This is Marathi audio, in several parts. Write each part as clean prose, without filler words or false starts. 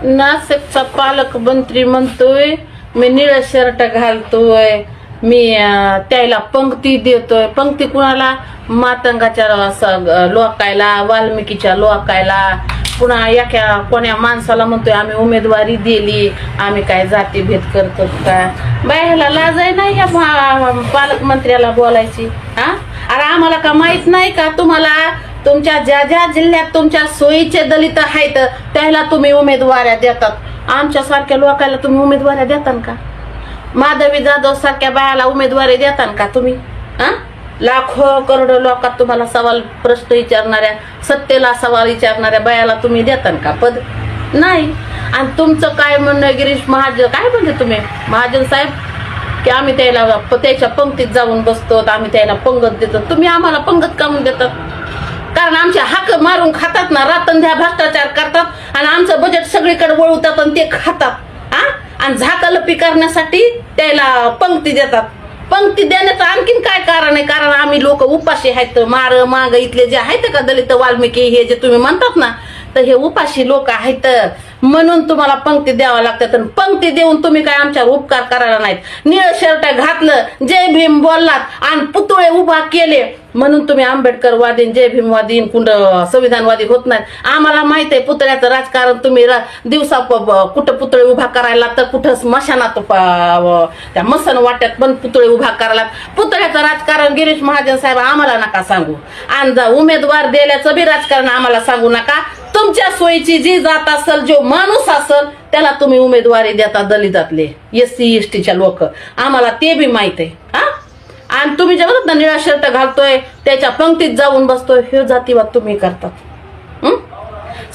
नाशिकचा पालकमंत्री म्हणतोय मी निळं शर्ट घालतोय, मी त्याला पंक्ती देतोय. पंक्ती कुणाला? मातंगाच्या लोकायला, वाल्मिकीच्या लोकायला. पुन्हा एका कोण्या माणसाला म्हणतोय आम्ही उमेदवारी दिली, आम्ही काय जातीभेद करतो का? बायला लाज आहे नाही या पालकमंत्र्याला बोलायची? हा, अरे आम्हाला का माहित नाही का? तुम्हाला तुमच्या ज्या ज्या जिल्ह्यात तुमच्या सोयीचे दलित आहेत त्याला तुम्ही उमेदवाऱ्या देतात. आमच्या सारख्या लोकांना तुम्ही उमेदवाऱ्या देतान का? माधवी जाधव सारख्या बायाला उमेदवारी देतान का तुम्ही? हा, लाखो करोडो लोकात तुम्हाला सवाल प्रश्न विचारणाऱ्या, सत्तेला सवाल विचारणाऱ्या बायाला तुम्ही देतान का पद? नाही. आणि तुमचं काय म्हणणं गिरीश महाजन, काय म्हणते तुम्ही महाजन साहेब, की आम्ही त्याच्या पंक्तीत जाऊन बसतो, आम्ही त्याला पंगत देतो. तुम्ही आम्हाला पंगत का म्हणून देतात? कारण आमचे हक्क मारून खातात ना, रातंध्या भ्रष्टाचार करतात आणि आमचं बजेट सगळीकडे वळवतात आणि ते खातात. हा, आणि झाकलपी करण्यासाठी त्याला पंक्ती देतात. पंक्ती देण्याचं आणखीन काय कारण आहे? कारण आम्ही लोक उपाशी आहेत. माग इथले जे आहेत का दलित, वाल्मिकी, हे जे तुम्ही म्हणतात ना, तर हे उपाशी लोक आहेत म्हणून तुम्हाला पंक्ती द्यावा लागतात. पंक्ती देऊन तुम्ही काय आमच्यावर उपकार करायला नाहीत. निळं शर्ट घातलं, जय भीम बोललात आणि पुतळे उभा केले म्हणून तुम्ही आंबेडकरवादी, जय भीमवादी, कुंड संविधानवादी होत नाहीत. आम्हाला माहित आहे पुतळ्याचं राजकारण. तुम्ही दिवसा कुठं पुतळे उभा करायला तर कुठं स्मशानात त्या मसन वाट्यात पण पुतळे उभा करायला. पुतळ्याचं राजकारण गिरीश महाजन साहेब आम्हाला नका सांगू. आणि उमेदवार दिल्याचं बी राजकारण आम्हाला सांगू नका. तुमच्या सोयीची जी जात असेल, जो माणूस असेल त्याला तुम्ही उमेदवारी देता. दलितातले, SC STच्या लोक, आम्हाला ते बी माहित आहे. हा, आणि तुम्ही जे म्हणत ना निळा शर्ट घालतोय, त्याच्या पंक्तीत जाऊन बसतोय, हे जातीवाद तुम्ही करतात.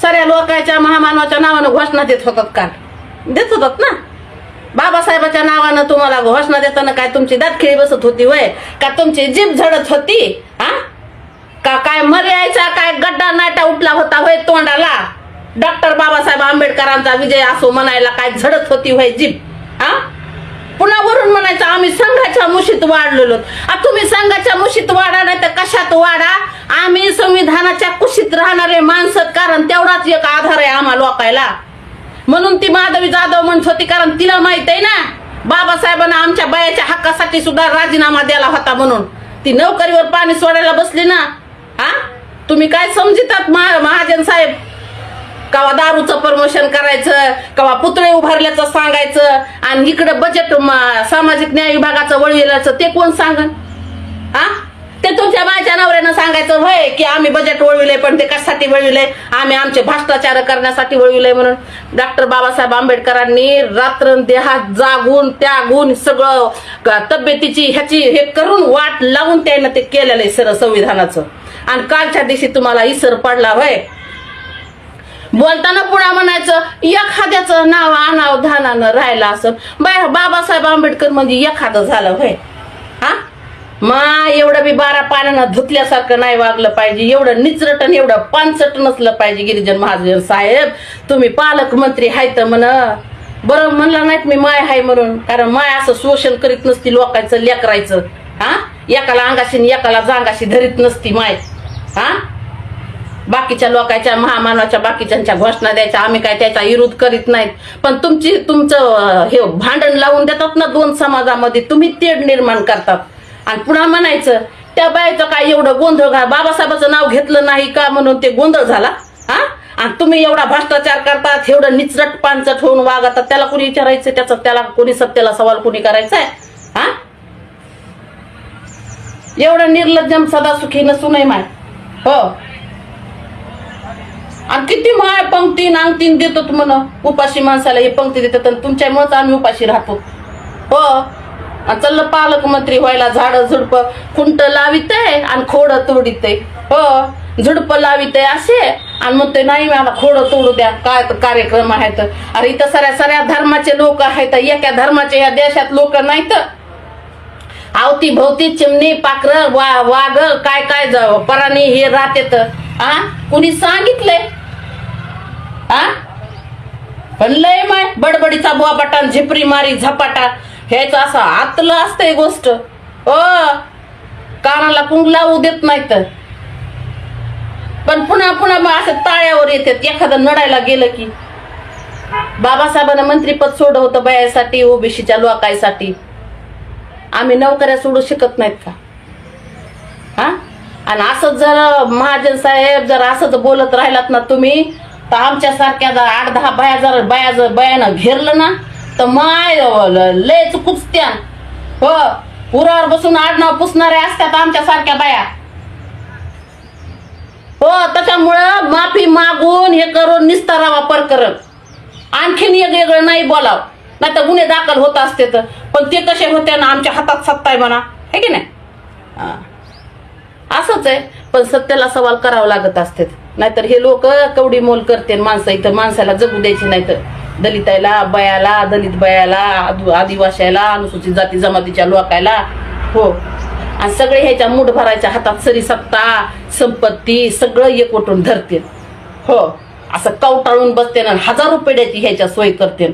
साऱ्या लोकांच्या महामानवाच्या नावानं घोषणा देत होतात का? देत होतात ना. बाबासाहेबाच्या नावानं तुम्हाला घोषणा देताना काय तुमची दातखिळी बसत होती वय का? तुमची जीभ झडत होती? हा, का काय मर्यायचा काय गड्डा नाटा उठला होता होय तोंडाला? डॉक्टर बाबासाहेब आंबेडकरांचा विजय असो म्हणायला काय झडत होती होय जीभ? हा, पुन्हा वरून म्हणायचं आम्ही संघाच्या मुशीत वाढलेलो. तुम्ही संघाच्या मुशीत वाढा नाही तर कशात वाढा, आम्ही संविधानाच्या कुशीत राहणारे माणसं. कारण तेवढाच एक आधार आहे आम्हा लोकायला. म्हणून ती माधवी जाधव म्हणत होती, कारण तिला माहित आहे ना बाबासाहेबांना आमच्या बायाच्या हक्कासाठी सुद्धा राजीनामा द्यायला होता म्हणून ती नोकरीवर पाणी सोडायला बसली ना. हा, तुम्ही काय समजतात महाजन साहेब? कवा दारूचं प्रमोशन करायचं, कवा पुतळे उभारल्याचं सांगायचं, आणि इकडं बजेट सामाजिक न्याय विभागाचं वळविल्याचं ते कोण सांगन? हा, ते तुमच्या बायच्या नवऱ्यानं सांगायचं होय की आम्ही बजेट वळविलंय, पण ते कशासाठी वळविलंय? आम्ही आमचे भ्रष्टाचार करण्यासाठी वळविलंय म्हणून. डॉक्टर बाबासाहेब आंबेडकरांनी रात्रंदेहात जागून त्यागून सगळं तब्येतीची ह्याची हे करून वाट लावून त्यानं ते केलेलं आहे सर संविधानाचं. आणि कालच्या दिवशी तुम्हाला इसर पडला होय. बोलताना पुन्हा म्हणायचं एखाद्याचं नाव अनावधानानं राहिलं असं. बाबासाहेब आंबेडकर म्हणजे एखादं झालं होय? हा, एवढं बी 12 पाण्यानं धुतल्यासारखं नाही वागलं पाहिजे. एवढं निचरटन, एवढं पानचट नसलं पाहिजे. गिरिजन महाजन साहेब, तुम्ही पालकमंत्री आहेत म्हण, बरं म्हणलं नाहीत मी माय हाय म्हणून. कारण माय असं शोषण करीत नसती लोकांचं लेकरायचं. हा, एकाला अंगाशी एकाला जांगाशी धरीत नसती माय. हा, बाकीच्या लोकांच्या महामानवाच्या बाकीच्यांच्या घोषणा द्यायच्या, आम्ही काय त्याचा विरोध करीत नाहीत. पण तुमचं हे भांडण लावून देतात ना दोन समाजामध्ये, तुम्ही तेढ निर्माण करतात. आणि पुन्हा म्हणायचं त्या बायचं काय एवढं गोंधळ घाल, बाबासाहेबाचं नाव घेतलं नाही का म्हणून ते गोंधळ झाला. हा, आणि तुम्ही एवढा भ्रष्टाचार करतात, एवढं निचरट पानचट होऊन वागतात, त्याला कोणी विचारायचं? त्याला कोणी सत्तेला सवाल कोणी करायचाय? हा, एवढं निर्लज्जम सदा सुखी नसू नये माय. हो, आणि किती माय पंक्ती नांगतीन देतो म्हण उपाशी माणसाला. हे पंक्ती देतात आणि तुमच्यामुळेच आम्ही उपाशी राहतो. हो, आणि चल पालकमंत्री व्हायला झाडं झुडप खुंट लावित आहे आणि खोड तोडीत आहे. हो, झुडप लावित आहे असे आणि म्हणतोय नाही मला खोड तोडू द्या. काय कार्यक्रम आहेत? अरे इथं सऱ्या धर्माचे लोक आहेत. एका धर्माचे या देशात लोक नाहीत. आवती भोवती चिमणी पाखरं वाघ काय काय पराणी हे राहतेत. हा, कुणी सांगितलंय? हा, पण लय माय बडबडीचा बोबाटा, झिपरी मारी झपाटा, हेच असं आतलं असतंय गोष्ट. कानाला पुंग लावू देत नाहीत. पण पुन्हा पुन्हा असं ताळ्यावर येतात एखादं नडायला गेलं की. बाबासाहेबांना मंत्रीपद सोडलं होतं बायासाठी, ओबीसीच्या लोकांसाठी. आम्ही नोकऱ्या सोडू शकत नाहीत का? हा, आणि असंच जर महाजन साहेब जर असंच बोलत राहिलात ना तुम्ही, तर आमच्यासारख्या जर 8-10 बाया जर बायानं घेरलं ना, तर माय लयच कुचत्या. हो, पुरावर बसून आडनाव पुसणारे असतात आमच्यासारख्या बाया. हो, त्याच्यामुळं माफी मागून हे करून निस्तारा वापर करत आणखीन एक वेगळं नाही बोलाव, नाही तर गुन्हे दाखल होत असते. तर पण ते कसे होते ना, आमच्या हातात सत्ता आहे म्हणा, है की नाही? असंच आहे. पण सत्याला सवाल करावं लागत असते, नाहीतर हे लोक कवडी मोल करते. माणसं इथं माणसाला जगू द्यायची नाही, तर दलिताला बायाला, दलित बायाला, आदिवाशाला, अनुसूचित जाती जमातीच्या लोकायला, हो, आणि सगळे ह्याच्या मूठ भरायच्या हातात सरी सत्ता संपत्ती सगळं एकवटून धरते. हो, असं कवटाळून बसते ना, हजारो पिढ्याची ह्याच्या सोय करते.